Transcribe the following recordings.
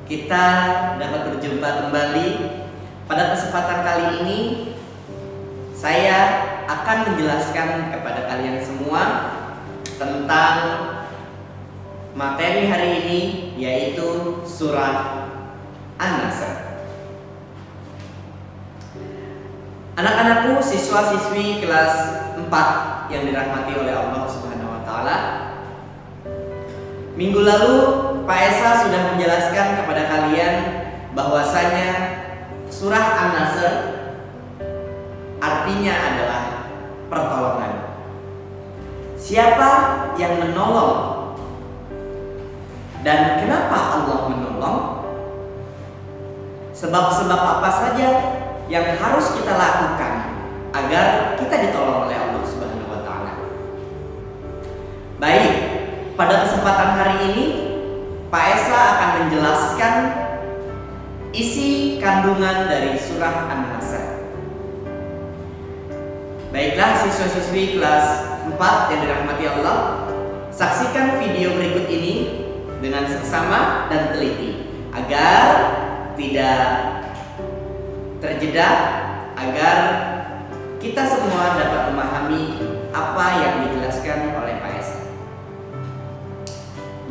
kita dapat berjumpa kembali. Pada kesempatan kali ini, saya akan menjelaskan kepada kalian semua tentang materi hari ini, yaitu surah An-Nasr. Anak-anakku, siswa-siswi kelas 4 yang dirahmati oleh Allah Subhanahu wa taala. Minggu lalu Pak Esa sudah menjelaskan kepada kalian bahwasanya surah An-Nasr artinya adalah pertolongan. Siapa yang menolong dan kenapa Allah menolong? Sebab-sebab apa saja yang harus kita lakukan agar kita ditolong oleh Allah Subhanahu wa taala. Baik, pada kesempatan hari ini Pak Esa akan menjelaskan isi kandungan dari surah An-Nasr. Baiklah siswa-siswi kelas 4 yang dirahmati Allah, saksikan video berikut ini dengan seksama dan teliti agar tidak terjeda, agar kita semua dapat memahami apa yang dijelaskan oleh Pak Esa.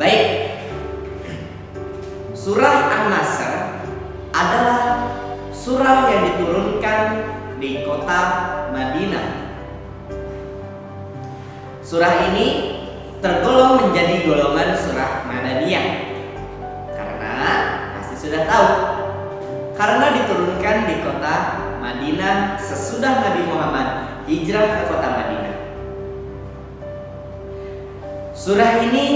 Baik, surah An-Nasr adalah surah yang diturunkan di kota Madinah. Surah ini tergolong menjadi golongan surah Madaniyah karena pasti sudah tahu, karena diturunkan di kota Madinah sesudah Nabi Muhammad hijrah ke kota Madinah. Surah ini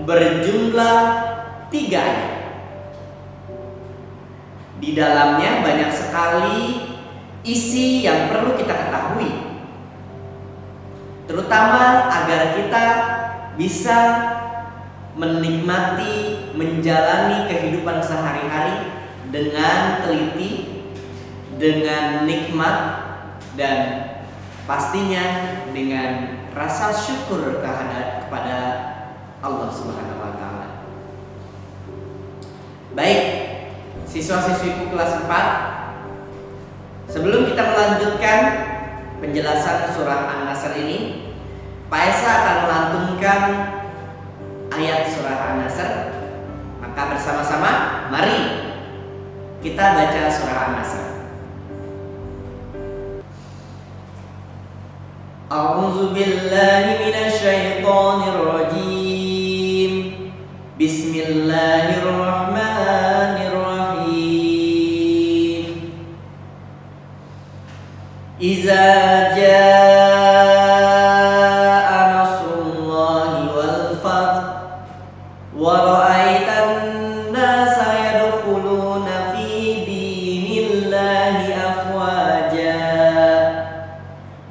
berjumlah 3 ayat. Di dalamnya banyak sekali isi yang perlu kita ketahui, terutama agar kita bisa menikmati, menjalani kehidupan sehari-hari dengan teliti, dengan nikmat, dan pastinya dengan rasa syukur kepada Allah Subhanahu wa taala. Baik, siswa-siswiku kelas 4, sebelum kita melanjutkan penjelasan surah An-Nasr ini, Pak Esa akan melantunkan ayat surah An-Nasr. Maka bersama-sama mari kita baca surah An-Nasr. A'udzu billahi minasy syaithanir rajim. Bismillahirrahmanirrahim. Iza jaa nasrullahi wal fath wa ra'aitan nasa yadkhuluna fi dinillahi afwaja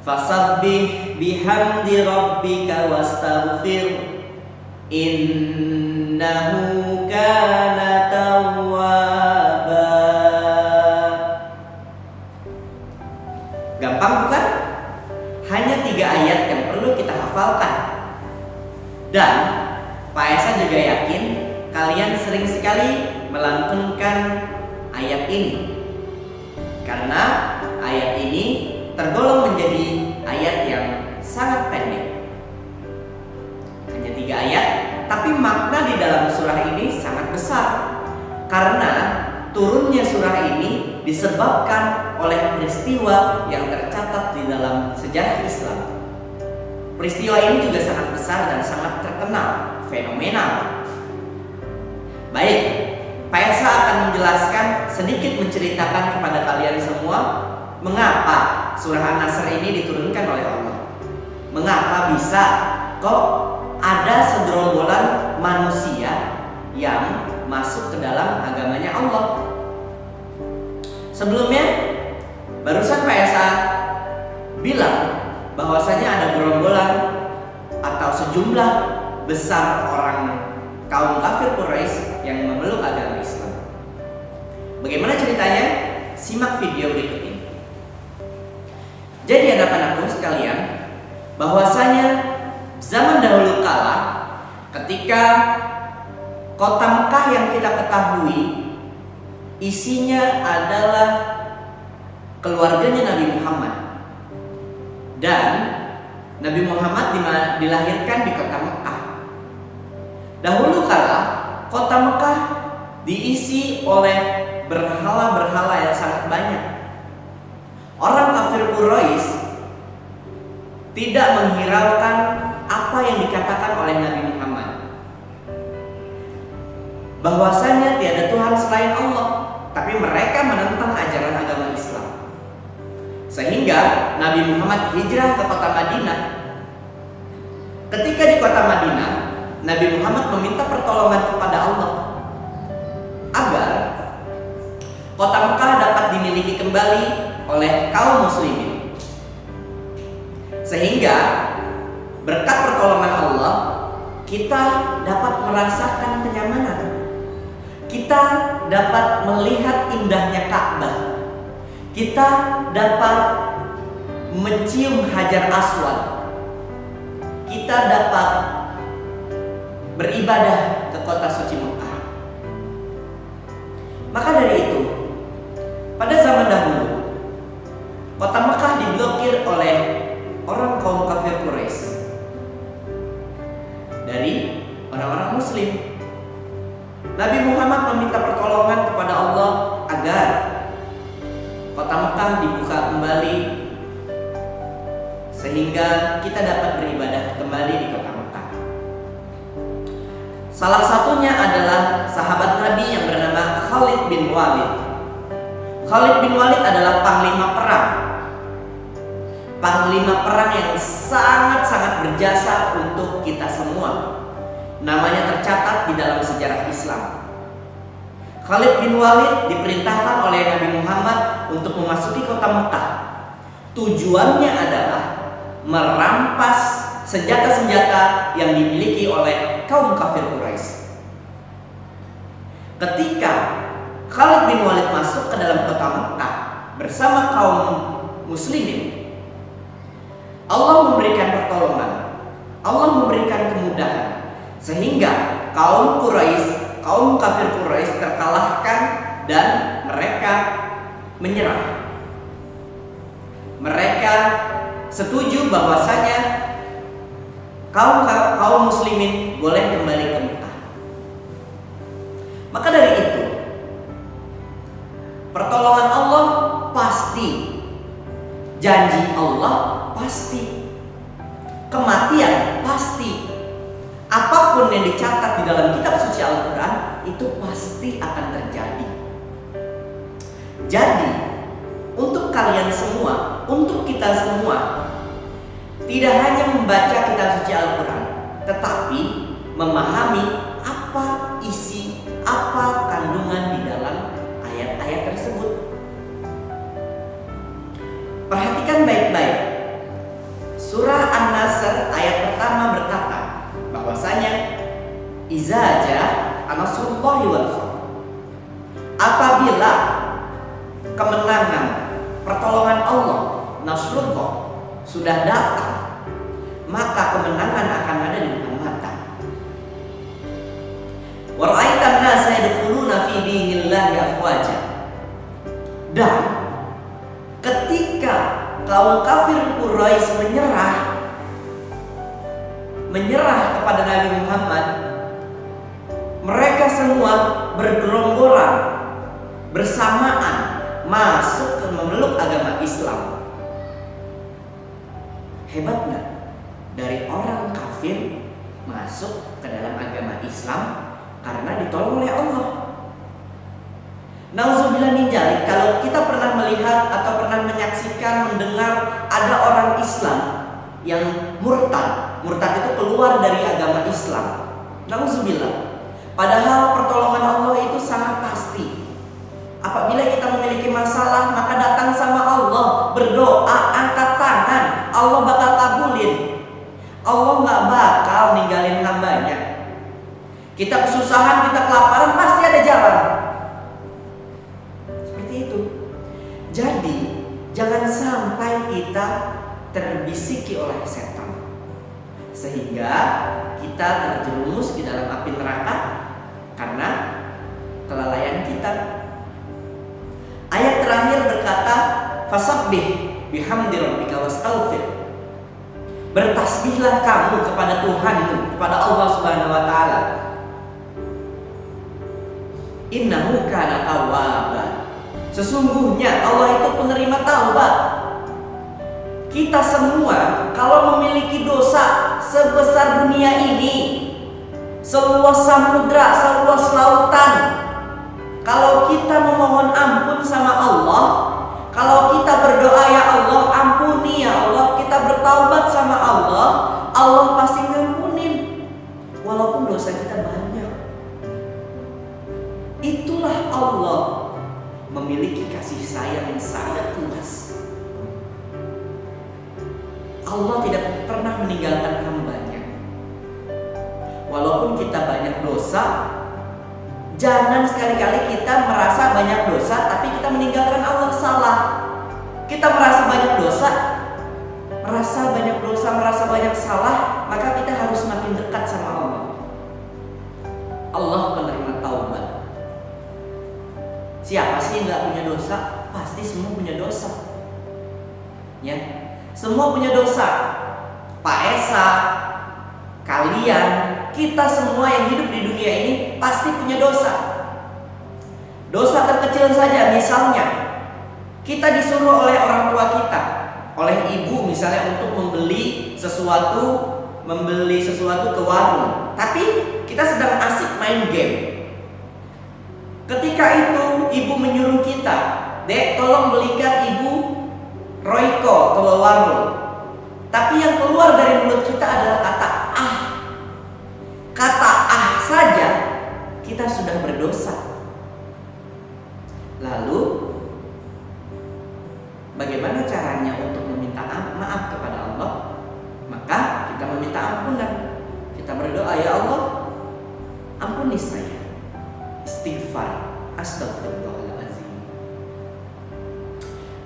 fasabbih bihamdi rabbika wastaghfir innahu kana tawwaba. Gampang bukan? Hanya 3 ayat yang perlu kita hafalkan. Dan Pak Esa juga yakin kalian sering sekali melantunkan ayat ini, karena ayat ini tergolong menjadi ayat yang sangat pendek. Hanya 3 ayat, tapi makna di dalam surah ini sangat besar, karena turunnya surah ini disebabkan oleh peristiwa yang tercatat di dalam sejarah Islam. Peristiwa ini juga sangat besar dan sangat terkenal, fenomenal. Baik, Pak Esa akan menjelaskan, sedikit menceritakan kepada kalian semua mengapa surah An-Nasr ini diturunkan oleh Allah. Mengapa bisa kok ada segerombolan manusia yang masuk ke dalam agamanya Allah. Sebelumnya barusan Pak Esa bilang bahwasanya ada gerombolan atau sejumlah besar orang kaum kafir Quraisy yang memeluk agama Islam. Bagaimana ceritanya? Simak video berikut ini. Jadi anak-anakku sekalian, bahwasanya zaman dahulu kala ketika kota Mekah yang kita ketahui isinya adalah keluarganya Nabi Muhammad. Dan Nabi Muhammad dilahirkan di kota Mekah. Dahulu kala kota Mekah diisi oleh berhala-berhala yang sangat banyak. Orang kafir Quraisy tidak menghiraukan apa yang dikatakan oleh Nabi Muhammad, bahwasanya tiada Tuhan selain Allah, tapi mereka menentang ajaran agama Islam. Sehingga Nabi Muhammad hijrah ke kota Madinah. Ketika di kota Madinah, Nabi Muhammad meminta pertolongan kepada Allah agar kota Mekah dapat dimiliki kembali oleh kaum muslimin. Sehingga berkat pertolongan Allah, kita dapat merasakan kenyamanan. Kita dapat melihat indahnya Ka'bah. Kita dapat mencium Hajar Aswad. Kita dapat beribadah ke kota suci Mekah. Maka dari itu, pada zaman dahulu, kota Mekah diblokir oleh orang kaum kafir Quraisy dari orang-orang muslim. Nabi Muhammad meminta pertolongan kepada Allah agar kota Mekah dibuka kembali sehingga kita dapat beribadah kembali di kota Mekah. Salah satunya adalah sahabat Nabi yang bernama Khalid bin Walid. Khalid bin Walid adalah panglima perang. Panglima perang yang sangat-sangat berjasa untuk kita semua. Namanya tercatat di dalam sejarah Islam. Khalid bin Walid diperintahkan oleh Nabi Muhammad untuk memasuki kota Mekah. Tujuannya adalah merampas senjata-senjata yang dimiliki oleh kaum kafir Quraisy. Ketika Khalid bin Walid masuk ke dalam kota Mekah bersama kaum muslimin, Allah memberikan pertolongan, Allah memberikan kemudahan, sehingga kaum Quraisy, kaum kafir Quraisy terkalahkan dan mereka menyerah. Mereka setuju bahwasanya kaum muslimin boleh kembali ke Mekah. Maka dari itu, pertolongan Allah pasti, janji Allah pasti, kematian pasti. Apapun yang dicatat di dalam kitab suci Al-Quran itu pasti akan terjadi. Jadi untuk kalian semua, untuk kita semua, tidak hanya membaca kitab suci Al-Quran, tetapi memahami apa isi, apa kandungan di dalam ayat-ayat tersebut. Perhatikan baik-baik. Surah An-Nasr ayat pertama berkata bahwasanya iza jaa nasrullahi wal fath. Apabila kemenangan, pertolongan Allah, nasrullah sudah datang, maka kemenangan akan ada di depan mata. Wa ra'aitan nasa yadkhuluna fi dinillahi afwaja. Dan ketika kaum kafir Quraisy menyerah kepada Nabi Muhammad, mereka semua bergerombolan bersamaan masuk ke memeluk agama Islam. Hebat nggak? Dari orang kafir masuk ke dalam agama Islam karena ditolong oleh Allah. Nauzubillah min dzalik, kalau kita pernah melihat atau pernah menyaksikan, mendengar ada orang Islam yang murtad itu keluar dari agama Islam. Nauzubillah. Padahal pertolongan Allah itu sangat pasti. Apabila kita memiliki masalah, maka datang sama Allah, berdoa, angkat tangan, Allah bakal kabulin. Allah nggak bakal ninggalin hambanya. Kita kesusahan, kita kelaparan, pasti ada jalan. Seperti itu. Jadi jangan sampai kita terbisiki oleh setan sehingga kita terjerumus di dalam api neraka karena kelalaian kita, Fasabbih bihamdi rabbika wastaghfir. Bertasbihlah kamu kepada Tuhanmu, kepada Allah Subhanahu wa taala. Innahu kana tawwaba. Sesungguhnya Allah itu penerima taubat. Kita semua kalau memiliki dosa sebesar dunia ini, seluas samudra, seluas lautan, kalau kita memohon ampun sama Allah, kalau kita berdoa, ya Allah ampuni ya Allah, kita bertaubat sama Allah, Allah pasti ngampunin walaupun dosa kita banyak. Itulah Allah, memiliki kasih sayang yang sangat luas. Allah tidak pernah meninggalkan hambanya. Walaupun kita banyak dosa, jangan sekali-kali kita merasa banyak dosa tapi kita meninggalkan Allah. Salah. Kita merasa banyak dosa, merasa banyak salah, maka kita harus semakin dekat sama Allah. Allah penerima taubat. Siapa sih yang gak punya dosa? Pasti semua punya dosa. Ya. Semua punya dosa. Pak Esa, kalian, kita semua yang hidup di dunia ini pasti punya dosa. Dosa terkecil saja, misalnya kita disuruh oleh orang tua kita, oleh ibu misalnya untuk membeli sesuatu ke warung, tapi kita sedang asik main game. Ketika itu ibu menyuruh kita, "Dek, tolong belikan ibu Royco ke warung." Tapi yang keluar dari mulut kita adalah kata ah. Kata ah saja kita sudah berdosa. Lalu bagaimana caranya untuk meminta maaf kepada Allah? Maka kita meminta ampunan. Kita berdoa, ya Allah, ampuni saya. Istighfar, astagfirullahaladzim.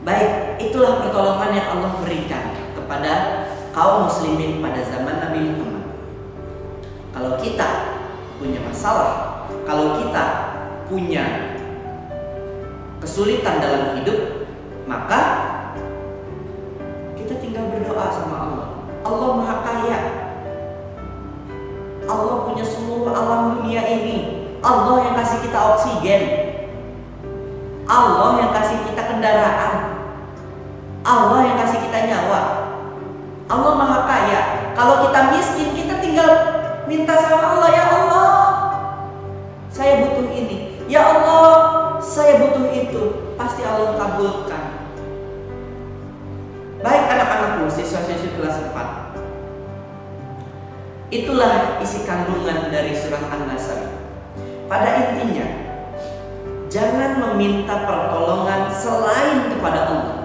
Baik, itulah pertolongan yang Allah berikan kepada kaum muslimin pada zaman Nabi Muhammad. Kalau kita punya masalah, kalau kita punya kesulitan dalam hidup, maka kita tinggal berdoa sama Allah. Allah Maha Kaya. Allah punya seluruh alam dunia ini. Allah yang kasih kita oksigen. Allah yang kasih kita kendaraan. Allah yang kasih kita nyawa. Allah Maha Kaya. Kalau kita miskin, kita tinggal minta sama Allah, ya Allah, saya butuh ini. Ya Allah, saya butuh itu. Pasti Allah kabulkan. Baik anak-anakku, siswa-siswi kelas 4. Itulah isi kandungan dari surah An-Nasr. Pada intinya, jangan meminta pertolongan selain kepada Allah.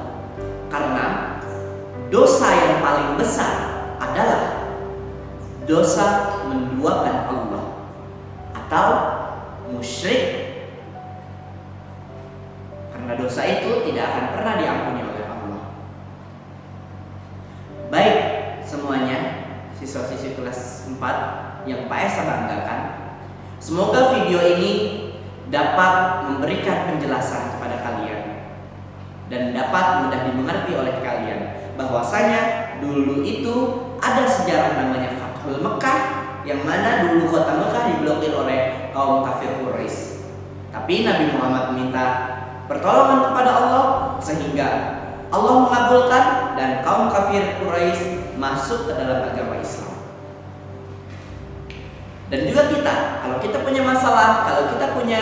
Karena dosa yang paling besar adalah dosa menduakan Allah atau musyrik. Karena dosa itu tidak akan pernah diampuni oleh Allah. Baik semuanya, siswa-siswi kelas 4 yang Pak Esa banggakan, semoga video ini dapat memberikan penjelasan kepada kalian dan dapat mudah dimengerti oleh kalian bahwasanya dulu itu ada sejarah namanya Fathul Mekah, yang mana dulu kota Mekah diblokir oleh kaum kafir Quraisy. Tapi Nabi Muhammad meminta pertolongan kepada Allah sehingga Allah mengabulkan dan kaum kafir Quraisy masuk ke dalam agama Islam. Dan juga kita, kalau kita punya masalah, kalau kita punya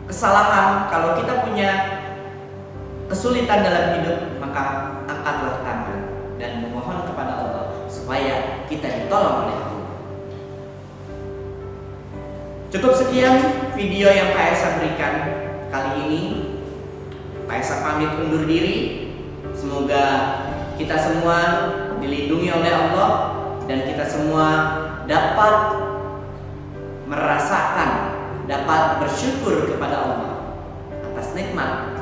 kesalahan, kalau kita punya kesulitan dalam hidup, maka angkatlah tangan dan memohon kepada Allah supaya kita ditolong oleh Allah. Cukup sekian video yang Pak Esa berikan kali ini. Pak Esa pamit undur diri. Semoga kita semua dilindungi oleh Allah dan kita semua dapat merasakan, dapat bersyukur kepada Allah atas nikmat